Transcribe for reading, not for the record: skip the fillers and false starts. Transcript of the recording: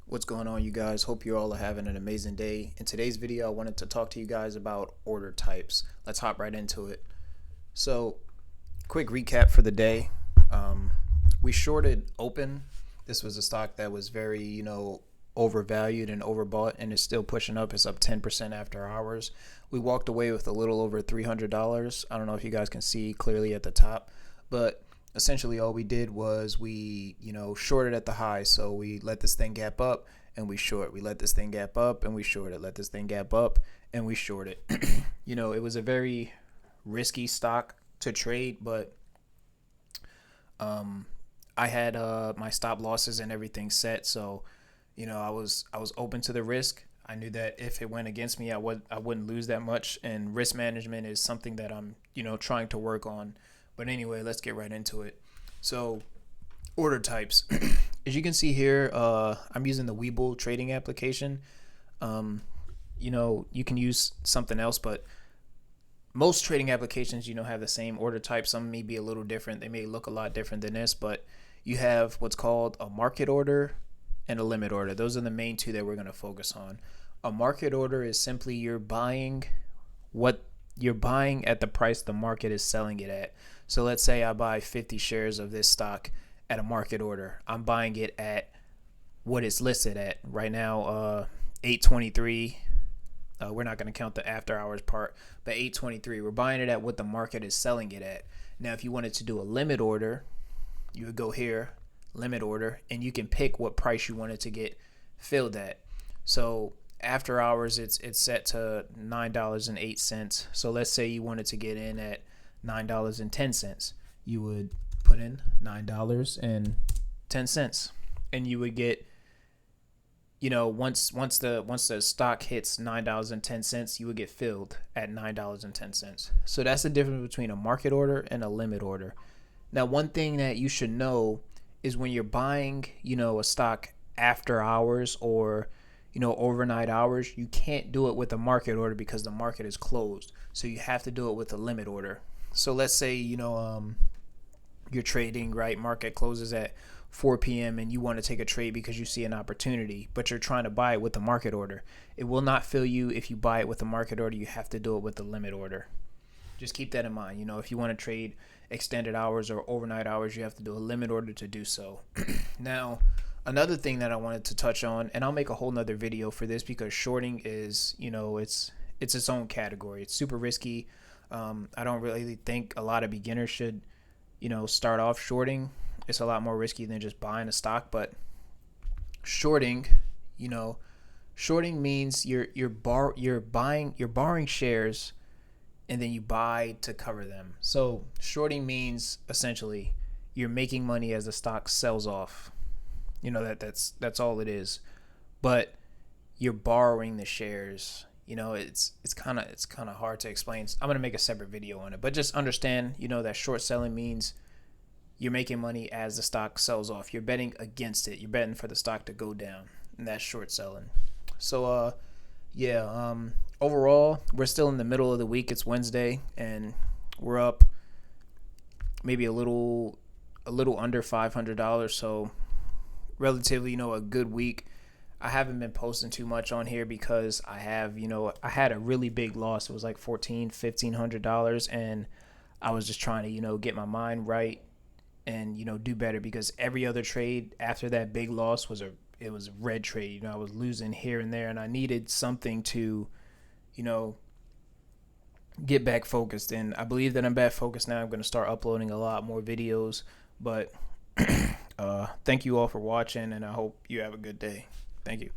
What's going on, you guys? Hope you all are having an amazing day. In today's video, I wanted to talk to you guys about order types. Let's hop right into it. So, quick recap for the day. Um, we shorted Open. This was a stock that was very, overvalued and overbought, and it's still pushing up. It's up 10% after hours. We walked away with a little over $300. I don't know if you guys can see clearly at the top, but essentially all we did was we shorted at the high. So we let this thing gap up and we short. We let this thing gap up and we short it. Let this thing gap up and we short it. It was a very risky stock to trade, but I had my stop losses and everything set. So I was open to the risk. I knew that if it went against me, I wouldn't lose that much. And risk management is something that I'm trying to work on. But anyway, let's get right into it. So, order types. As you can see here, I'm using the Webull trading application. You can use something else, but most trading applications, have the same order type. Some may be a little different. They may look a lot different than this, but you have what's called a market order and a limit order. Those are the main two that we're going to focus on. A market order is simply you're buying at the price the market is selling it at. So let's say I buy 50 shares of this stock at a market order. I'm buying it at what it's listed at right now, 823. We're not going to count the after hours part, but 823. We're buying it at what the market is selling it at. Now, if you wanted to do a limit order, you would go here, limit order, and you can pick what price you wanted to get filled at. So after hours, it's set to $9.08. So let's say you wanted to get in at $9.10. You would put in $9.10, and you would get, once the stock hits $9.10, you would get filled at $9.10. So that's the difference between a market order and a limit order. Now, one thing that you should know is when you're buying, a stock after hours or overnight hours, you can't do it with a market order because the market is closed. So you have to do it with a limit order. So let's say, you're trading, right? Market closes at 4 p.m. and you want to take a trade because you see an opportunity, but you're trying to buy it with the market order. It will not fill you if you buy it with the market order. You have to do it with the limit order. Just keep that in mind. If you want to trade extended hours or overnight hours, you have to do a limit order to do so. Now, another thing that I wanted to touch on, and I'll make a whole nother video for this because shorting is, it's its own category. It's super risky. I don't really think a lot of beginners should, start off shorting. It's a lot more risky than just buying a stock, but shorting, shorting means you're borrowing shares and then you buy to cover them. So shorting means essentially you're making money as the stock sells off. That's all it is. But you're borrowing the shares. It's kind of hard to explain. I'm gonna make a separate video on it, but just understand, that short selling means you're making money as the stock sells off. You're betting against it. You're betting for the stock to go down, and that's short selling. So, overall, we're still in the middle of the week. It's Wednesday, and we're up maybe a little under $500. So, relatively, a good week. I haven't been posting too much on here because I had a really big loss. It was like $1,500, and I was just trying to, get my mind right and, do better because every other trade after that big loss was a red trade. I was losing here and there, and I needed something to, get back focused. And I believe that I'm back focused now. I'm going to start uploading a lot more videos, but thank you all for watching, and I hope you have a good day. Thank you.